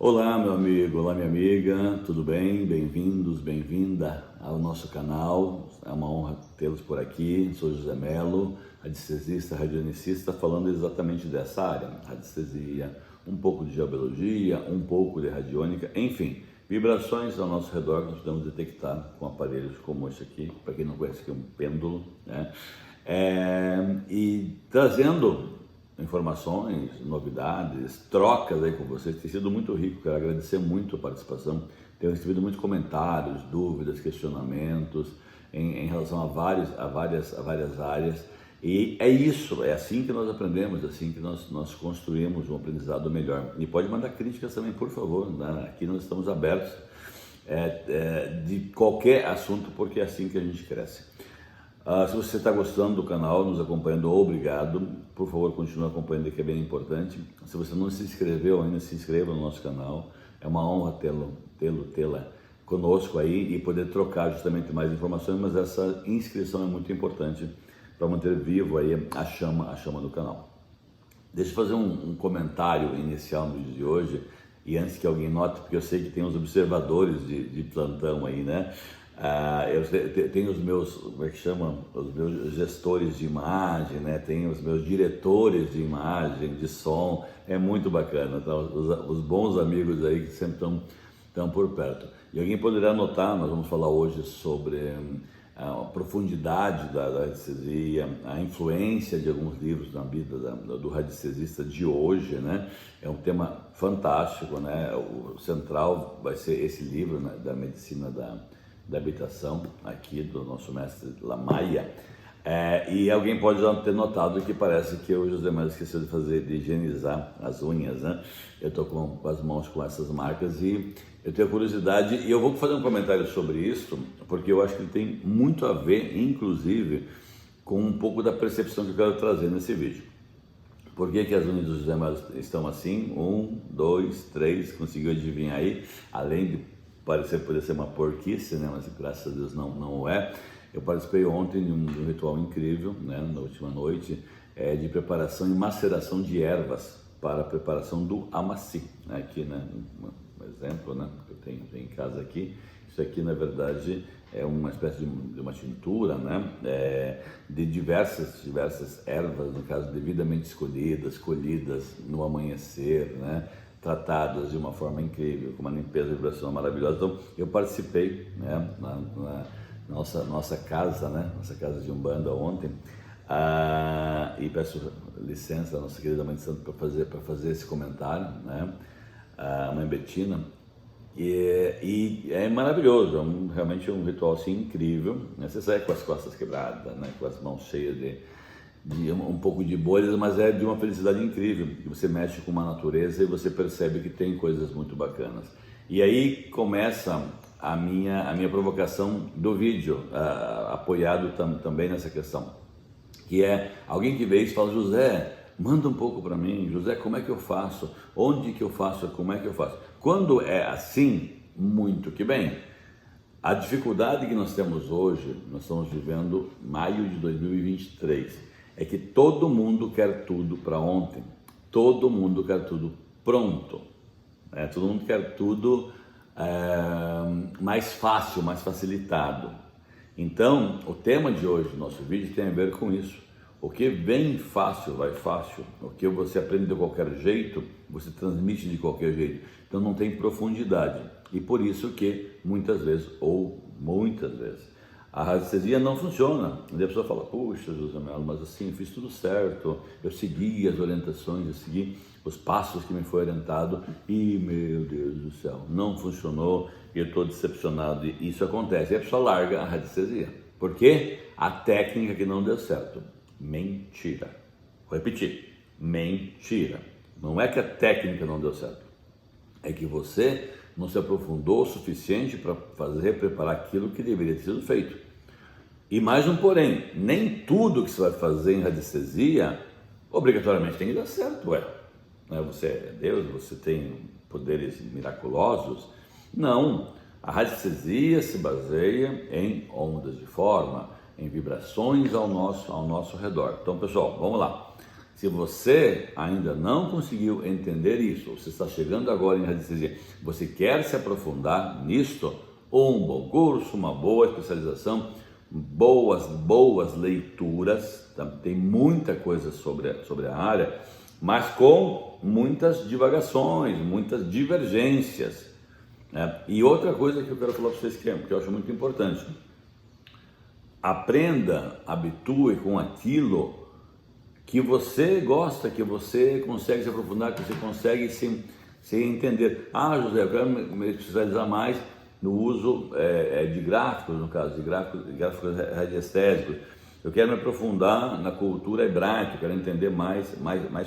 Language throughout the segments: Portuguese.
Olá, meu amigo, olá, minha amiga, tudo bem? Bem-vindos, bem-vinda ao nosso canal. É uma honra tê-los por aqui. Sou José Melo, radiestesista, radionicista, falando exatamente dessa área: radiestesia, um pouco de geobiologia, um pouco de radiônica, enfim, vibrações ao nosso redor que nós podemos detectar com aparelhos como esse aqui. Para quem não conhece, aqui é um pêndulo, né? E trazendo informações, novidades, trocas aí com vocês. Tem sido muito rico, quero agradecer muito a participação. Tenho recebido muitos comentários, dúvidas, questionamentos em relação a várias áreas. E é isso, é assim que nós aprendemos, é assim que nós construímos um aprendizado melhor. E pode mandar críticas também, por favor, né? Aqui nós estamos abertos de qualquer assunto, porque é assim que a gente cresce. Se você está gostando do canal, nos acompanhando, obrigado. Por favor, continue acompanhando, que é bem importante. Se você não se inscreveu ainda, se inscreva no nosso canal. É uma honra tê-la conosco aí e poder trocar justamente mais informações, mas essa inscrição é muito importante para manter vivo aí a chama do canal. Deixa eu fazer um comentário inicial no vídeo de hoje, e antes que alguém note, porque eu sei que tem os observadores de plantão aí, né? Eu tenho os meus, como é que chama? Os meus gestores de imagem, né? Tenho os meus diretores de imagem, de som, é muito bacana, tá? Os bons amigos aí que sempre estão por perto. E alguém poderá notar, nós vamos falar hoje sobre a profundidade da radiestesia, a influência de alguns livros na vida do radiestesista de hoje, né? É um tema fantástico, né? O central vai ser esse livro, né, da medicina da habitação, aqui do nosso mestre Lamaia. E alguém pode já ter notado que parece que o José Melo esqueceu de higienizar as unhas, né? Eu estou com as mãos com essas marcas e eu tenho curiosidade, e eu vou fazer um comentário sobre isso, porque eu acho que ele tem muito a ver, inclusive, com um pouco da percepção que eu quero trazer nesse vídeo. Por que as unhas do José Melo estão assim? 1, 2, 3, conseguiu adivinhar aí? Além de poder ser uma porquice, né? Mas graças a Deus não é. Eu participei ontem de um ritual incrível, né? Na última noite, de preparação e maceração de ervas para a preparação do amaci, né? Aqui, né? Um exemplo, né? Que eu tenho em casa aqui. Isso aqui, na verdade, é uma espécie de uma tintura, né? De diversas ervas, no caso, devidamente escolhidas, colhidas no amanhecer, né? Tratadas de uma forma incrível, com uma limpeza e vibração maravilhosa. Então, eu participei, né, na nossa casa, né, nossa casa de Umbanda ontem, e peço licença à nossa querida Mãe de Santo para fazer esse comentário, né, a Mãe Betina, e é maravilhoso, realmente é um ritual assim incrível, né? Você sai com as costas quebradas, né, com as mãos cheias de um pouco de bolhas, mas é de uma felicidade incrível, que você mexe com uma natureza e você percebe que tem coisas muito bacanas. E aí começa a minha provocação do vídeo, apoiado também nessa questão, que é alguém que veio e fala: José, manda um pouco para mim, José, como é que eu faço? Onde que eu faço? Como é que eu faço? Quando é assim, muito que bem. A dificuldade que nós temos hoje, nós estamos vivendo maio de 2023, é que todo mundo quer tudo para ontem, todo mundo quer tudo pronto, né? Todo mundo quer tudo mais fácil, mais facilitado. Então, o tema de hoje do nosso vídeo tem a ver com isso. O que vem fácil, vai fácil. O que você aprende de qualquer jeito, você transmite de qualquer jeito. Então não tem profundidade. E por isso que muitas vezes, a radiestesia não funciona. E a pessoa fala: puxa, José Melo, mas assim, eu fiz tudo certo, eu segui as orientações, eu segui os passos que me foi orientado e, meu Deus do céu, não funcionou e eu estou decepcionado. E isso acontece. E a pessoa larga a radiestesia. Por quê? A técnica que não deu certo. Mentira. Vou repetir. Mentira. Não é que a técnica não deu certo. É que você não se aprofundou o suficiente para preparar aquilo que deveria ter sido feito. E mais um porém, nem tudo que você vai fazer em radiestesia obrigatoriamente tem que dar certo, Você é Deus, você tem poderes miraculosos. Não, a radiestesia se baseia em ondas de forma, em vibrações ao nosso redor. Então, pessoal, vamos lá. Se você ainda não conseguiu entender isso, ou você está chegando agora em radiestesia, você quer se aprofundar nisto, um bom curso, uma boa especialização, boas leituras, tá? Tem muita coisa sobre a área, mas com muitas divagações, muitas divergências, né? E outra coisa que eu quero falar para vocês que eu acho muito importante: aprenda, habitue com aquilo que você gosta, que você consegue se aprofundar, que você consegue se entender. Ah, José, eu quero me especializar mais no uso de gráficos, no caso, de gráficos radiestésicos. Eu quero me aprofundar na cultura hebraica, eu quero entender mais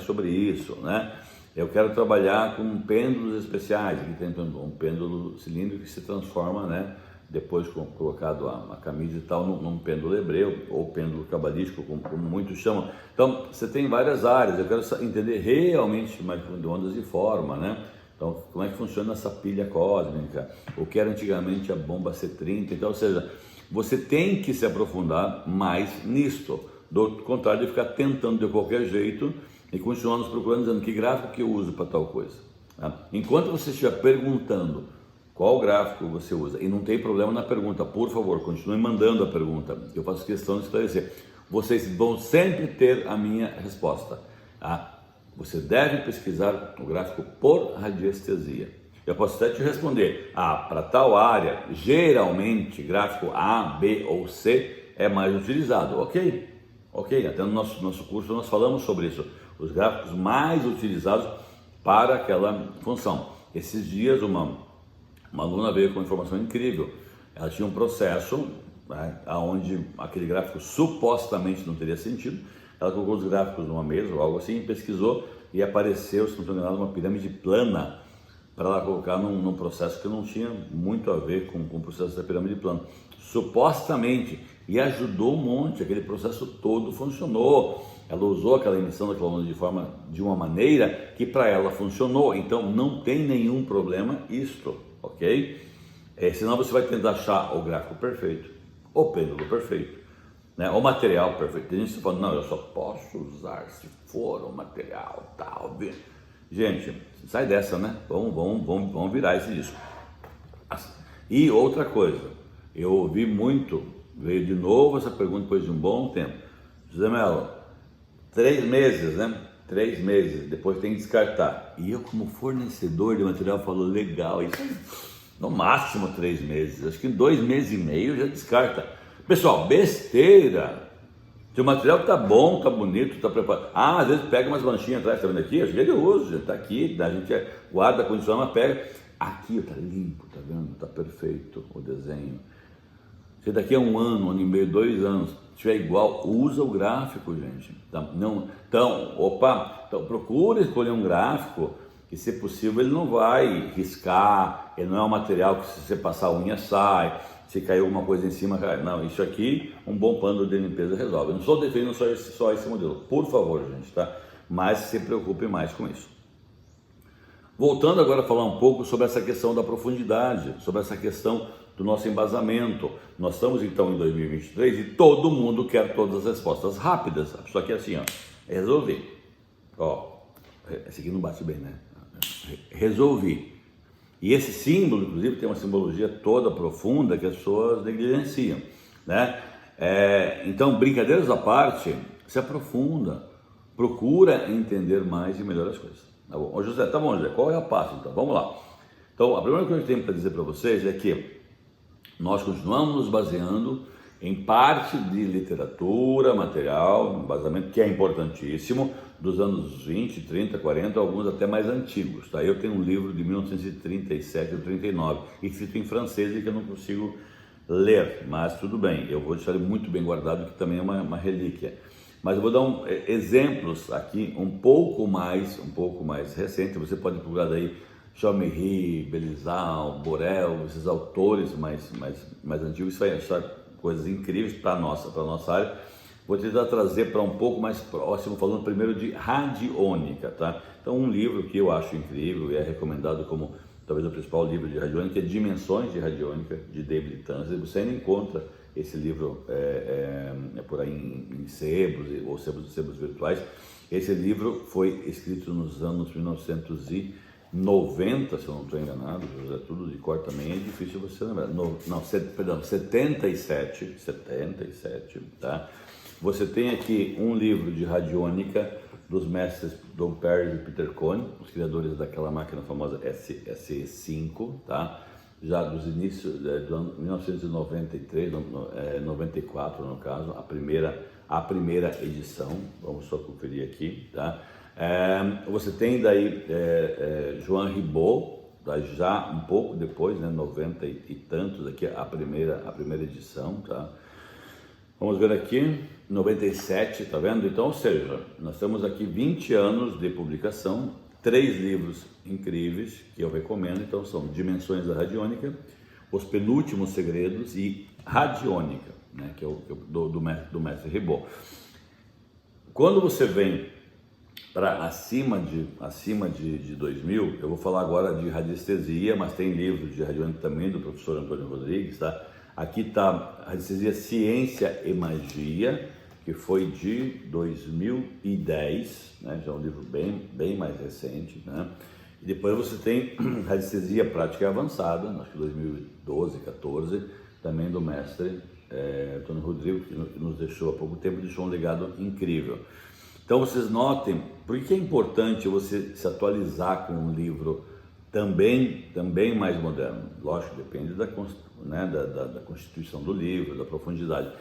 sobre isso, né? Eu quero trabalhar com pêndulos especiais. Aqui tem um pêndulo cilíndrico que se transforma, né, depois colocado a camisa e tal, num pêndulo hebreu, ou pêndulo cabalístico, como muitos chamam. Então, você tem várias áreas. Eu quero entender realmente mais de ondas e forma, né? Então, como é que funciona essa pilha cósmica, o que era antigamente a bomba C30. Então, ou seja, você tem que se aprofundar mais nisto, do contrário de ficar tentando de qualquer jeito e continuar nos procurando, dizendo que gráfico que eu uso para tal coisa, tá? Enquanto você estiver perguntando qual gráfico você usa, e não tem problema na pergunta, por favor, continue mandando a pergunta, eu faço questão de esclarecer. Vocês vão sempre ter a minha resposta, tá? Você deve pesquisar o gráfico por radiestesia. Eu posso até te responder, para tal área, geralmente gráfico A, B ou C é mais utilizado. Ok, até no nosso curso nós falamos sobre isso, os gráficos mais utilizados para aquela função. Esses dias uma aluna veio com uma informação incrível. Ela tinha um processo, né, onde aquele gráfico supostamente não teria sentido. Ela colocou os gráficos numa mesa ou algo assim, pesquisou e apareceu, se não estou enganado, uma pirâmide plana para ela colocar num processo que não tinha muito a ver com o processo da pirâmide plana, supostamente, e ajudou um monte. Aquele processo todo funcionou. Ela usou aquela emissão daquela onda de uma maneira que para ela funcionou. Então não tem nenhum problema isto, ok? Senão você vai tentar achar o gráfico perfeito, o pêndulo perfeito, né? O material perfeito. Tem gente que fala, não, eu só posso usar se for o material tal. Gente, sai dessa, né? Vamos virar esse disco. E outra coisa, eu ouvi muito, veio de novo essa pergunta depois de um bom tempo. José Melo, 3 meses, né? 3 meses, depois tem que descartar. E eu, como fornecedor de material, falo, legal, isso no máximo 3 meses. Acho que em 2 meses e meio já descarta. Pessoal, besteira. Se o material tá bom, tá bonito, tá preparado. Às vezes pega umas manchinhas atrás, tá vendo aqui? Acho que ele usa, já tá aqui, a gente guarda, condiciona, mas pega. Aqui tá limpo, tá vendo? Tá perfeito o desenho. Se daqui a 1 ano, 1 ano e meio, 2 anos, tiver igual, usa o gráfico, gente. Então, procure escolher um gráfico que, se possível, ele não vai riscar, ele não é um material que, se você passar a unha, sai. Se caiu alguma coisa em cima, não, isso aqui, um bom pano de limpeza resolve. Eu não estou defendendo só esse modelo, por favor, gente, tá? Mas se preocupe mais com isso. Voltando agora a falar um pouco sobre essa questão da profundidade, sobre essa questão do nosso embasamento. Nós estamos então em 2023 e todo mundo quer todas as respostas rápidas. Só que assim, resolvi. Esse aqui não bate bem, né? Resolvi. E esse símbolo, inclusive, tem uma simbologia toda profunda que as pessoas negligenciam, né? Então, brincadeiras à parte, se aprofunda, procura entender mais e melhor as coisas. Tá bom? Ô José, tá bom, José, qual é a passo então? Vamos lá. Então, a primeira coisa que eu tenho para dizer para vocês é que nós continuamos nos baseando em parte de literatura, material, embasamento, que é importantíssimo, dos anos 20, 30, 40, alguns até mais antigos, tá? Eu tenho um livro de 1937 ou 39, escrito em francês e que eu não consigo ler, mas tudo bem, eu vou deixar ele muito bem guardado, que também é uma relíquia. Mas eu vou dar exemplos aqui um pouco mais recentes. Você pode procurar daí Chaumery, Belizal, Borel, esses autores mais antigos, você vai achar coisas incríveis para a nossa área. Vou tentar trazer para um pouco mais próximo, falando primeiro de radiônica, tá? Então, um livro que eu acho incrível e é recomendado como talvez o principal livro de radiônica é Dimensões de Radiônica, de David Tanzer. Você ainda encontra esse livro é por aí em sebos ou sebos virtuais. Esse livro foi escrito nos anos 1990, se eu não estou enganado, é tudo de cor também, é difícil você lembrar. Perdão, 77, tá? Você tem aqui um livro de radiônica dos mestres Don Perry e Peter Cohn, os criadores daquela máquina famosa SE5, tá? Já dos inícios do ano 1993, 94 no caso, a primeira edição. Vamos só conferir aqui, tá? Você tem daí Joan Ribot, já um pouco depois, né, 90 e tantos, aqui a primeira edição, tá? Vamos ver aqui, 97, tá vendo? Então, ou seja, nós temos aqui 20 anos de publicação, 3 livros incríveis que eu recomendo. Então são Dimensões da Radiônica, Os Penúltimos Segredos e Radiônica, né, que é do mestre Ribot. Quando você vem para acima de 2000, eu vou falar agora de radiestesia, mas tem livro de radiônica também do professor Antônio Rodrigues, tá? Aqui está Radiestesia, Ciência e Magia, que foi de 2010, né? Já é um livro bem mais recente, né? E depois você tem Radiestesia Prática e Avançada, acho que 2012, 14, também do mestre Antônio Rodrigues, que nos deixou há pouco tempo, deixou um legado incrível. Então vocês notem, por que é importante você se atualizar com um livro também mais moderno? Lógico, depende da constituição do livro, da profundidade.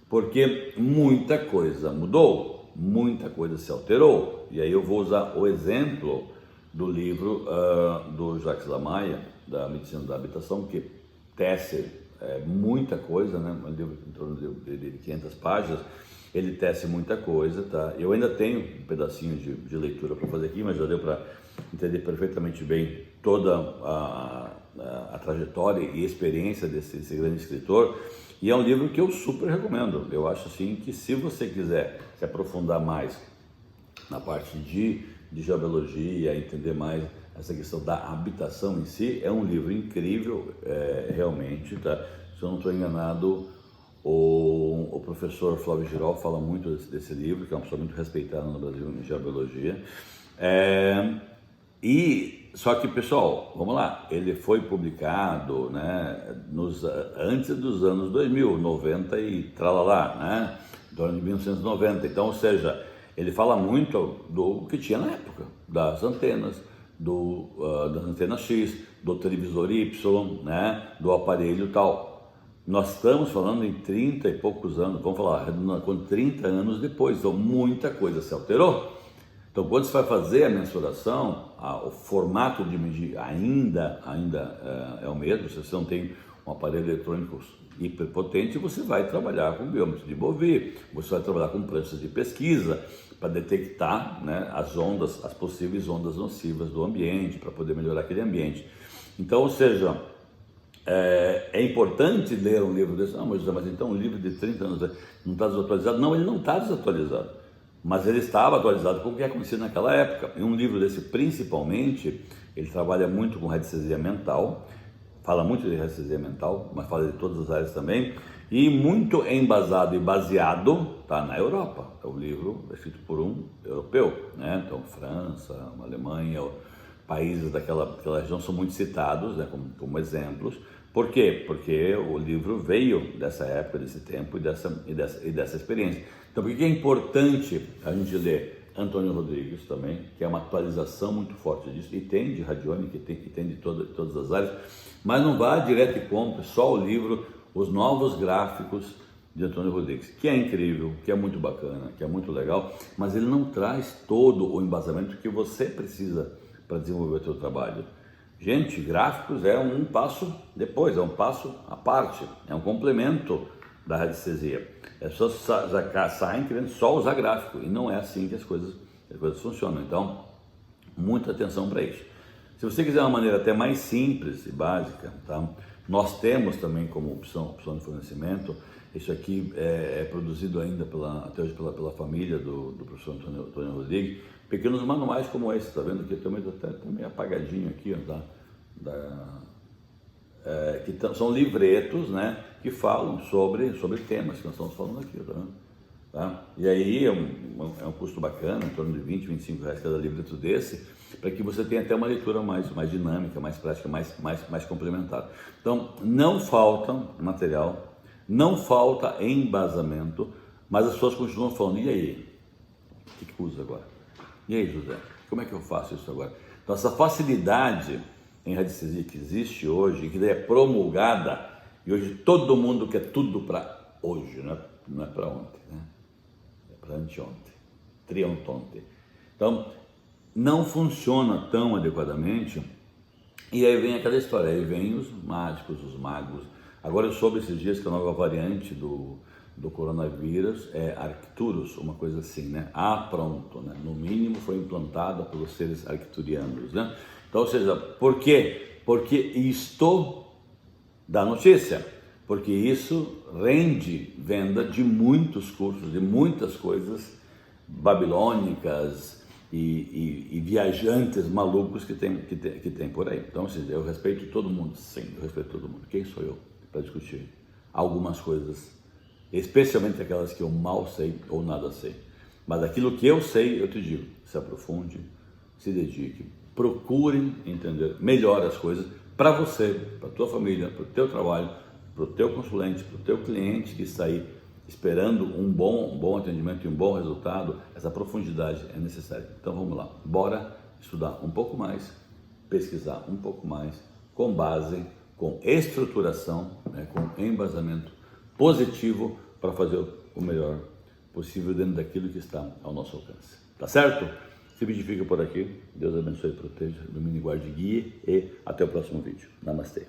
Porque muita coisa mudou, muita coisa se alterou. E aí eu vou usar o exemplo do livro do Jacques Lamaia, da Medicina da Habitação, que tece muita coisa, né? Um livro em torno de 500 páginas, ele tece muita coisa, tá? Eu ainda tenho um pedacinho de leitura para fazer aqui, mas já deu para entender perfeitamente bem toda a trajetória e experiência desse grande escritor. E é um livro que eu super recomendo. Eu acho assim que, se você quiser se aprofundar mais na parte de geobiologia, entender mais essa questão da habitação em si, é um livro incrível, realmente, tá? Se eu não estou enganado, o professor Flávio Girol fala muito desse livro, que é uma pessoa muito respeitada no Brasil em geobiologia. Só que, pessoal, vamos lá, ele foi publicado, né, antes dos anos 2000, 90 e tralalá, né, do ano de 1990. Então, ou seja, ele fala muito do que tinha na época, das antenas, das antenas X, do televisor Y, né, do aparelho tal. Nós estamos falando em 30 e poucos anos, vamos falar, 30 anos depois, então muita coisa se alterou. Então, quando você vai fazer a mensuração, o formato de medir ainda é o mesmo. Se você não tem um aparelho eletrônico hiperpotente, você vai trabalhar com biômetro de Bovie, você vai trabalhar com pranchas de pesquisa para detectar, né, as possíveis ondas nocivas do ambiente, para poder melhorar aquele ambiente. Então, ou seja, é importante ler um livro desse. Mas então um livro de 30 anos não está desatualizado? Não, ele não está desatualizado. Mas ele estava atualizado com o que acontecia naquela época. E um livro desse, principalmente, ele trabalha muito com radiestesia mental, fala muito de radiestesia mental, mas fala de todas as áreas também, e muito embasado e baseado, tá, na Europa. É um livro escrito por um europeu, né? Então, França, Alemanha, países daquela região são muito citados, né, como exemplos. Por quê? Porque o livro veio dessa época, desse tempo e dessa experiência. Então, por que é importante a gente ler Antônio Rodrigues também, que é uma atualização muito forte disso, e tem de radiônica, e tem de todas as áreas, mas não vá direto e compre só o livro Os Novos Gráficos de Antônio Rodrigues, que é incrível, que é muito bacana, que é muito legal, mas ele não traz todo o embasamento que você precisa para desenvolver o seu trabalho. Gente, gráficos é um passo depois, é um passo à parte, é um complemento da radiestesia. As pessoas saem querendo só usar gráfico, e não é assim que as coisas funcionam. Então, muita atenção para isso. Se você quiser uma maneira até mais simples e básica, tá? Nós temos também como opção de fornecimento. Isso aqui é produzido ainda até hoje pela família do professor Antônio Rodrigues. Pequenos manuais como esse, tá vendo aqui? Também está meio apagadinho aqui, ó, são livretos, né, que falam sobre temas que nós estamos falando aqui, tá vendo? Tá? E aí é um custo bacana, em torno de 20, 25 reais cada livreto desse, para que você tenha até uma leitura mais dinâmica, mais prática, mais complementar. Então, não falta material, não falta embasamento, mas as pessoas continuam falando, e aí? O que usa agora? E aí, José? Como é que eu faço isso agora? Então, essa facilidade em radiestesia que existe hoje, que daí é promulgada, e hoje todo mundo quer tudo para hoje, não é para ontem, né? É para anteontem, triontonte. Então, não funciona tão adequadamente, e aí vem aquela história, aí vem os mágicos, os magos. Agora eu soube esses dias que a nova variante do coronavírus é Arcturus, uma coisa assim, né? Pronto, né? No mínimo foi implantada pelos seres arcturianos, né? Então, ou seja, por quê? Porque isto dá notícia, porque isso rende venda de muitos cursos, de muitas coisas babilônicas e viajantes malucos que tem por aí. Então, assim, eu respeito todo mundo, sim, eu respeito todo mundo. Quem sou eu para discutir algumas coisas, especialmente aquelas que eu mal sei ou nada sei? Mas aquilo que eu sei, eu te digo, se aprofunde, se dedique, procure entender melhor as coisas para você, para a tua família, para o teu trabalho, para o teu consulente, para o teu cliente que está aí esperando um bom atendimento e um bom resultado. Essa profundidade é necessária. Então vamos lá, bora estudar um pouco mais, pesquisar um pouco mais, com base, com estruturação, né, com embasamento positivo para fazer o melhor possível dentro daquilo que está ao nosso alcance. Tá certo? Se fica por aqui. Deus abençoe, proteja, ilumine, guarde, guie e até o próximo vídeo. Namastê.